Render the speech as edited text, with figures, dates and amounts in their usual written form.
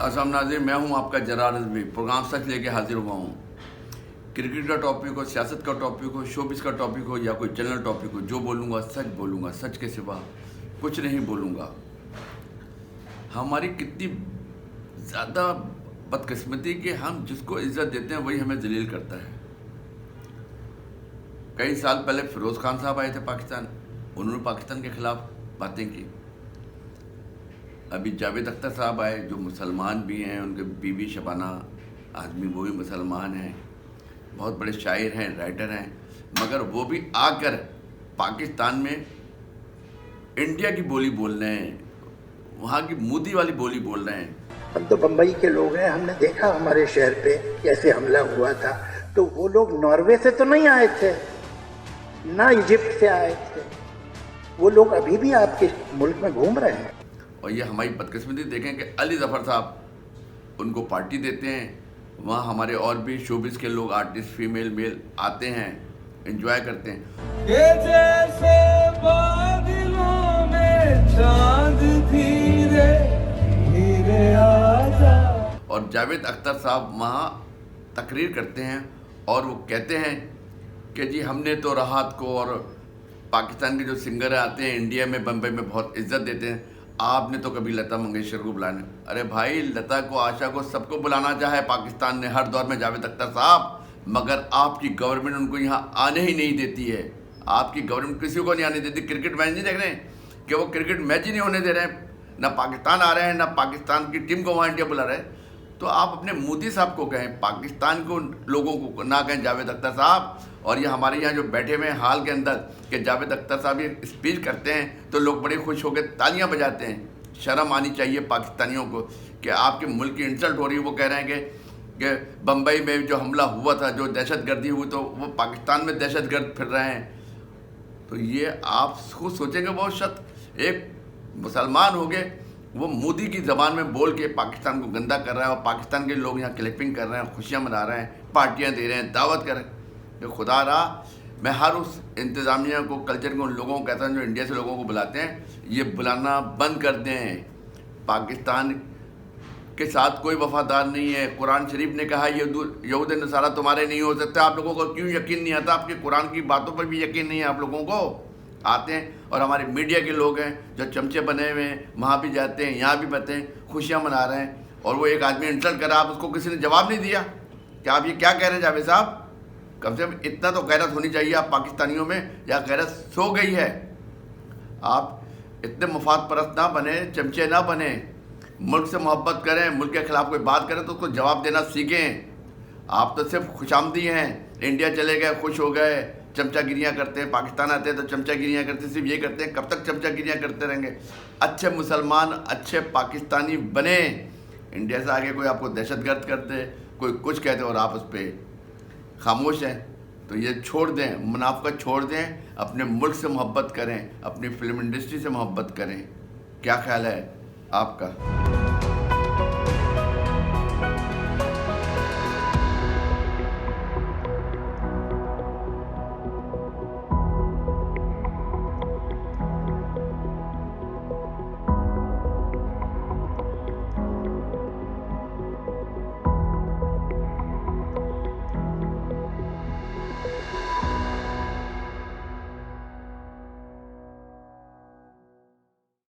असम नाज़रीन, मैं हूं आपका जरार रिजवी। प्रोग्राम सच लेके हाजिर हुआ हूं। क्रिकेट का टॉपिक हो, सियासत का टॉपिक हो, शोबिस का टॉपिक हो या कोई जनरल टॉपिक हो, जो बोलूँगा सच बोलूँगा, सच के सिवा कुछ नहीं बोलूँगा। हमारी कितनी ज़्यादा बदकिस्मती कि हम जिसको इज्जत देते हैं वही हमें जलील करता है। कई साल पहले फिरोज़ खान साहब आए थे पाकिस्तान, उन्होंने पाकिस्तान के ख़िलाफ़ बातें की। अभी जावेद अख्तर साहब आए जो मुसलमान भी हैं, उनके बीवी शबाना आदमी वो भी मुसलमान हैं, बहुत बड़े शायर हैं, राइटर हैं, मगर वो भी आकर पाकिस्तान में इंडिया की बोली बोल रहे हैं, वहाँ की मोदी वाली बोली बोल रहे हैं। हम तो बम्बई के लोग हैं, हमने देखा हमारे शहर पे कैसे हमला हुआ था। तो वो लोग नॉर्वे से तो नहीं आए थे, ना इजिप्ट से आए थे, वो लोग अभी भी आपके मुल्क में घूम रहे हैं। और ये हमारी बदकिस्मती देखें कि अली ज़फ़र साहब उनको पार्टी देते हैं, वहाँ हमारे और भी शोबिस के लोग, आर्टिस्ट, फीमेल मेल आते हैं, एंजॉय करते हैं। ये जैसे बादलों में चांद धीरे धीरे आजा। और जावेद अख्तर साहब वहाँ तकरीर करते हैं और वो कहते हैं कि जी हमने तो राहत को और पाकिस्तान के जो सिंगर आते हैं इंडिया में, बम्बई में बहुत इज्जत देते हैं, आपने तो कभी लता मंगेशकर को बुलाने। अरे भाई, लता को, आशा को, सबको बुलाना चाहे पाकिस्तान ने हर दौर में जावेद अख्तर साहब, मगर आपकी गवर्नमेंट उनको यहाँ आने ही नहीं देती है। आपकी गवर्नमेंट किसी को नहीं आने देती। क्रिकेट मैच नहीं देख रहे हैं कि वो क्रिकेट मैच ही नहीं होने दे रहे हैं, ना पाकिस्तान आ रहे हैं, ना पाकिस्तान की टीम को वहाँ इंडिया बुला रहे हैं। तो आप अपने मोदी साहब को कहें, पाकिस्तान को लोगों को ना कहें जावेद अख्तर साहब। और ये हमारे यहाँ जो बैठे हुए हैं हाल के अंदर कि जावेद अख्तर साहब ये स्पीच करते हैं तो लोग बड़े खुश होकर तालियां बजाते हैं। शर्म आनी चाहिए पाकिस्तानियों को कि आपके मुल्क की इंसल्ट हो रही है। वो कह रहे हैं कि बम्बई में जो हमला हुआ था, जो दहशतगर्दी हुई, तो वो पाकिस्तान में दहशतगर्द फिर रहे हैं। तो ये आप खुद सोचेंगे, बहुत शख्स एक मुसलमान हो गए, वो मोदी की ज़बान में बोल के पाकिस्तान को गंदा कर रहा है और पाकिस्तान के लोग यहाँ क्लिपिंग कर रहे हैं, खुशियाँ मना रहे हैं, पार्टियाँ दे रहे हैं, दावत कर रहे हैं। कि खुदा रहा, मैं हर उस इंतज़ामिया को, कल्चर को, उन लोगों को कहता हूँ जो इंडिया से लोगों को बुलाते हैं, ये बुलाना बंद कर दें। पाकिस्तान के साथ कोई वफादार नहीं है। कुरान शरीफ ने कहा यहूद नसारा तुम्हारे नहीं हो सकते। आप लोगों को क्यों यकीन नहीं आता? आपके कुरान की बातों पर भी यकीन नहीं है आप लोगों को। आते हैं और हमारे मीडिया के लोग हैं जो चमचे बने हुए हैं, वहाँ भी जाते हैं, यहाँ भी बते हैं, खुशियाँ मना रहे हैं। और वो एक आदमी इंसल्ट करा, आप उसको किसी ने जवाब नहीं दिया कि आप ये क्या कह रहे हैं जावेद साहब? कम से कम इतना तो गैरत होनी चाहिए आप पाकिस्तानियों में, या गैरत सो गई है? आप इतने मुफाद परस्त ना बने, चमचे ना बने, मुल्क से मोहब्बत करें, मुल्क के खिलाफ कोई बात करें तो उसको जवाब देना सीखें। आप तो सिर्फ खुशामदी हैं, इंडिया चले गए, खुश हो गए, चमचागिरियाँ करते हैं, पाकिस्तान आते हैं तो चमचागिरियाँ करते हैं, सिर्फ ये करते हैं। कब तक चमचागिरियाँ करते रहेंगे? अच्छे मुसलमान, अच्छे पाकिस्तानी बने। इंडिया से आगे कोई आपको दहशतगर्द करते, कोई कुछ कहते और आप उस पर खामोश हैं, तो ये छोड़ दें, मुनाफिकत छोड़ दें, अपने मुल्क से मोहब्बत करें, अपनी फिल्म इंडस्ट्री से मोहब्बत करें। क्या ख्याल है आपका?